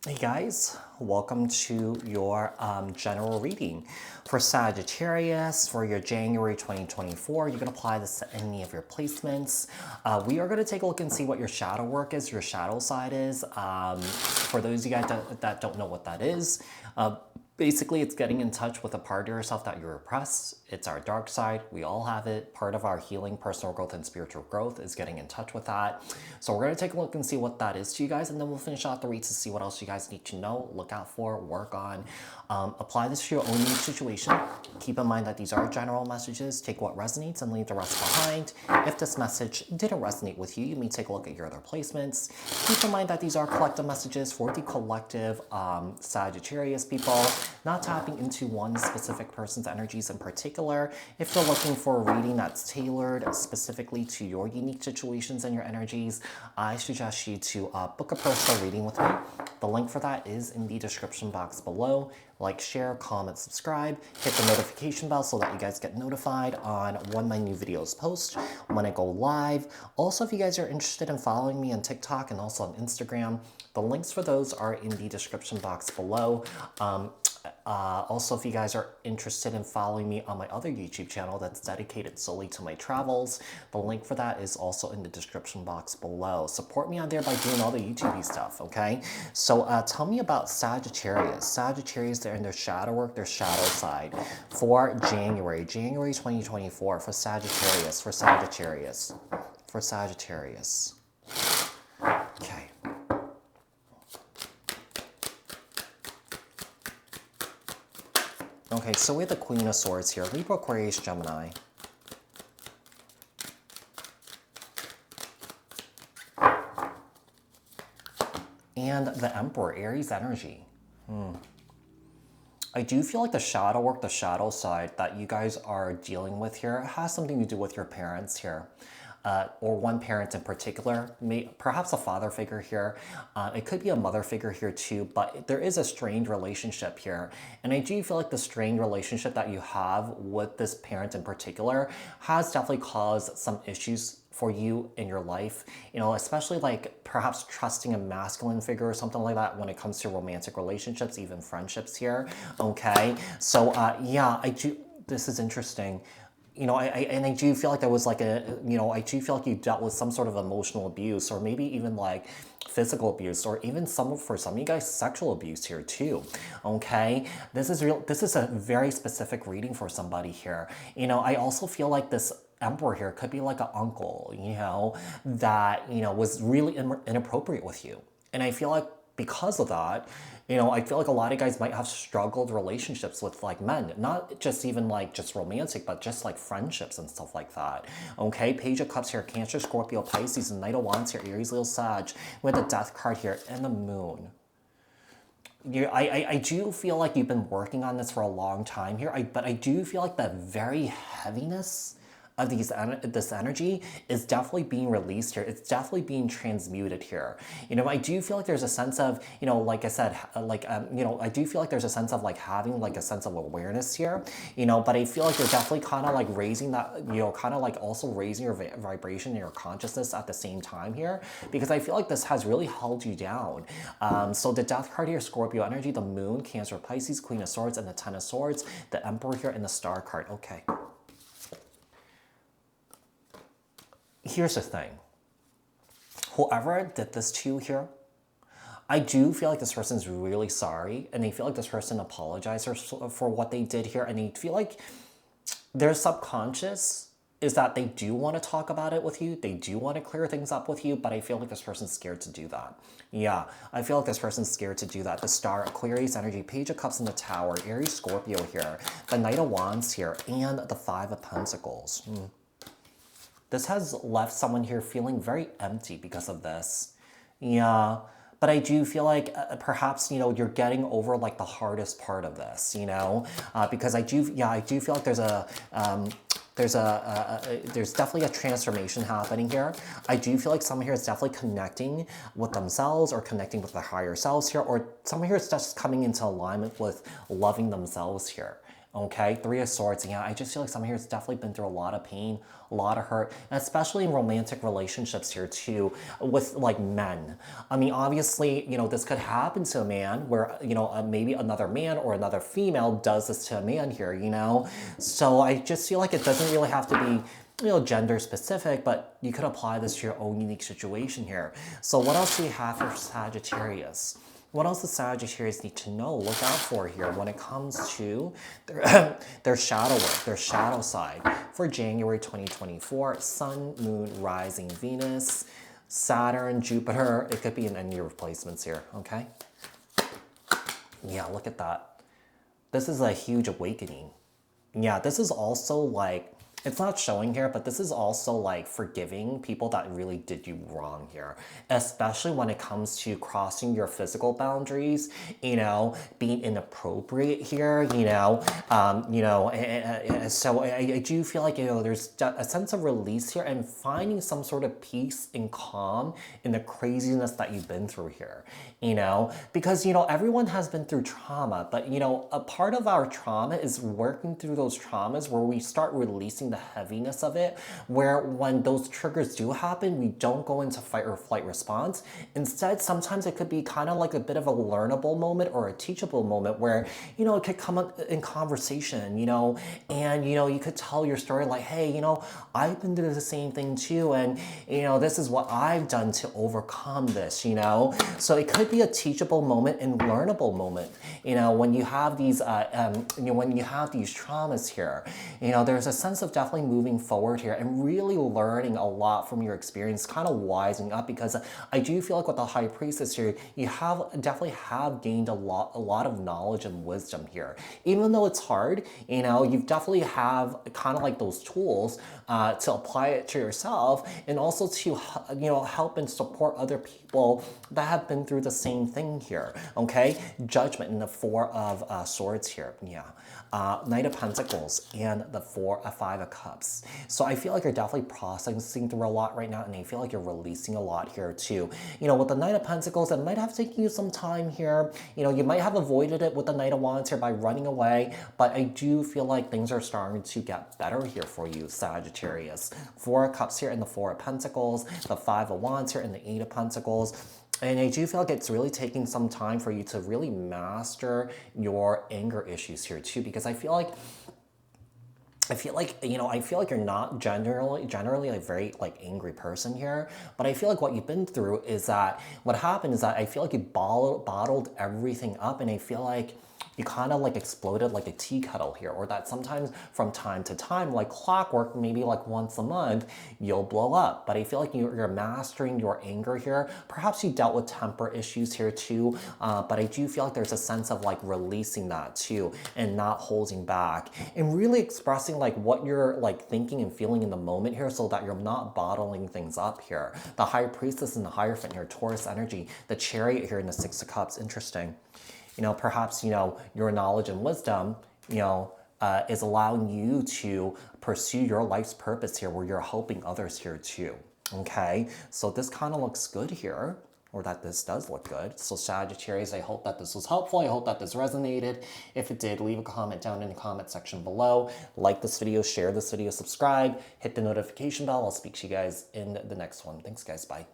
Hey guys, welcome to your general reading for Sagittarius for your January 2024. You can apply this to any of your placements. We are going to take a look and see what your shadow work is, your shadow side is. For those of you guys that don't know what that is, basically it's getting in touch with a part of yourself that you repress. It's our dark side. We all have it. Part of our healing, personal growth, and spiritual growth is getting in touch with that. So we're going to take a look and see what that is to you guys, and then we'll finish out the read to see what else you guys need to know, look out for, work on. Apply this to your own unique situation. Keep in mind that these are general messages. Take what resonates and leave the rest behind. If this message didn't resonate with you, you may take a look at your other placements. Keep in mind that these are collective messages for the collective Sagittarius people, not tapping into one specific person's energies in particular. If you're looking for a reading that's tailored specifically to your unique situations and your energies, I suggest you to book a personal reading with me. The link for that is in the description box below. Like, share, comment, subscribe, hit the notification bell so that you guys get notified on when my new videos post, when I go live. Also, if you guys are interested in following me on TikTok and also on Instagram, the links for those are in the description box below. Also, if you guys are interested in following me on my other YouTube channel that's dedicated solely to my travels, the link for that is also in the description box below. Support me on there by doing all the YouTube stuff, okay? So tell me about Sagittarius. Sagittarius, they're in their shadow work, their shadow side for January 2024 for Sagittarius, for Sagittarius. Okay. Okay, so we have the Queen of Swords here, Libra, Aquarius, Gemini. And the Emperor, Aries energy. I do feel like the shadow work, the shadow side that you guys are dealing with here has something to do with your parents here. Or one parent in particular, perhaps a father figure here. It could be a mother figure here too, but there is a strained relationship here. And I do feel like the strained relationship that you have with this parent in particular has definitely caused some issues for you in your life, you know, especially like perhaps trusting a masculine figure or something like that when it comes to romantic relationships, even friendships here, okay? So yeah, this is interesting. You know, I do feel like there was like I do feel like you dealt with some sort of emotional abuse, or maybe even like physical abuse, or even for some of you guys, sexual abuse here too, okay? This is a very specific reading for somebody here. You know, I also feel like this Emperor here could be like an uncle, you know, that, you know, was really inappropriate with you. And I feel like because of that, you know, I feel like a lot of guys might have struggled relationships with like men, not just even like just romantic, but just like friendships and stuff like that. Okay, Page of Cups here, Cancer, Scorpio, Pisces, and Knight of Wands here, Aries, Leo, Sag, with the Death card here and the Moon. I do feel like you've been working on this for a long time here, but I do feel like the very heaviness of this energy is definitely being released here. It's definitely being transmuted here. You know, I do feel like there's a sense of, you know, like I said, you know, I do feel like there's a sense of like having like a sense of awareness here, you know, but I feel like you're definitely kind of like raising that, you know, kind of like also raising your vibration and your consciousness at the same time here, because I feel like this has really held you down. So the Death card here, Scorpio energy, the Moon, Cancer, Pisces, Queen of Swords, and the Ten of Swords, the Emperor here, and the Star card. Okay. Here's the thing. Whoever did this to you here, I do feel like this person's really sorry, and they feel like this person apologized for what they did here, and they feel like their subconscious is that they do want to talk about it with you, they do want to clear things up with you, but I feel like this person's scared to do that. Yeah, I feel like this person's scared to do that. The Star, Aquarius energy, Page of Cups in the Tower, Aries, Scorpio here, the Knight of Wands here, and the Five of Pentacles. This has left someone here feeling very empty because of this. Yeah, but I do feel like perhaps, you know, you're getting over like the hardest part of this, you know, because I do feel like there's definitely a transformation happening here. I do feel like someone here is definitely connecting with themselves or connecting with their higher selves here, or someone here is just coming into alignment with loving themselves here. Okay, Three of Swords. Yeah, I just feel like someone here has definitely been through a lot of pain, a lot of hurt, and especially in romantic relationships here too, with like men. I mean, obviously, you know, this could happen to a man where, you know, maybe another man or another female does this to a man here, you know? So I just feel like it doesn't really have to be, you know, gender specific, but you could apply this to your own unique situation here. So what else do we have for Sagittarius? What else does Sagittarius need to know, look out for here when it comes to their shadow work, their shadow side for January 2024? Sun, Moon, Rising, Venus, Saturn, Jupiter. It could be in any replacements here, okay? Yeah, look at that. This is a huge awakening. Yeah, this is also like, it's not showing here, but this is also like forgiving people that really did you wrong here, especially when it comes to crossing your physical boundaries, you know, being inappropriate here, so I do feel like, you know, there's a sense of release here and finding some sort of peace and calm in the craziness that you've been through here, you know, because, you know, everyone has been through trauma, but, you know, a part of our trauma is working through those traumas where we start releasing the heaviness of it, where when those triggers do happen, we don't go into fight or flight response. Instead, sometimes it could be kind of like a bit of a learnable moment or a teachable moment where, you know, it could come up in conversation, you know, and, you know, you could tell your story like, hey, you know, I've been through the same thing too, and, you know, this is what I've done to overcome this, you know. So it could be a teachable moment and learnable moment, you know, when you have these, when you have these traumas here, you know, there's a sense of definitely moving forward here and really learning a lot from your experience, kind of wising up, because I do feel like with the High Priestess here, you definitely have gained a lot of knowledge and wisdom here. Even though it's hard, you know, you definitely have kind of like those tools to apply it to yourself and also to, you know, help and support other people that have been through the same thing here, okay? Judgment in the Four of Swords here, yeah. Knight of Pentacles and the Five of Cups. So I feel like you're definitely processing through a lot right now, and I feel like you're releasing a lot here too. You know, with the Knight of Pentacles, it might have taken you some time here. You know, you might have avoided it with the Knight of Wands here by running away, but I do feel like things are starting to get better here for you, Sagittarius. Four of Cups here and the Four of Pentacles, the Five of Wands here and the Eight of Pentacles. And I do feel like it's really taking some time for you to really master your anger issues here too, because I feel like, you know, I feel like you're not generally a very like angry person here, but I feel like what you've been through is that what happened is that I feel like you bottled everything up, and I feel like you kind of like exploded like a tea kettle here, or that sometimes from time to time, like clockwork, maybe like once a month, you'll blow up. But I feel like you're mastering your anger here. Perhaps you dealt with temper issues here too, but I do feel like there's a sense of like releasing that too and not holding back and really expressing like what you're like thinking and feeling in the moment here, so that you're not bottling things up here. The High Priestess and the Hierophant here, Taurus energy, the Chariot here in the Six of Cups, interesting. You know, perhaps, you know, your knowledge and wisdom, you know, is allowing you to pursue your life's purpose here, where you're helping others here too, okay? So this kind of looks good here, or that this does look good. So Sagittarius, I hope that this was helpful. I hope that this resonated. If it did, leave a comment down in the comment section below. Like this video, share this video, subscribe, hit the notification bell. I'll speak to you guys in the next one. Thanks, guys. Bye.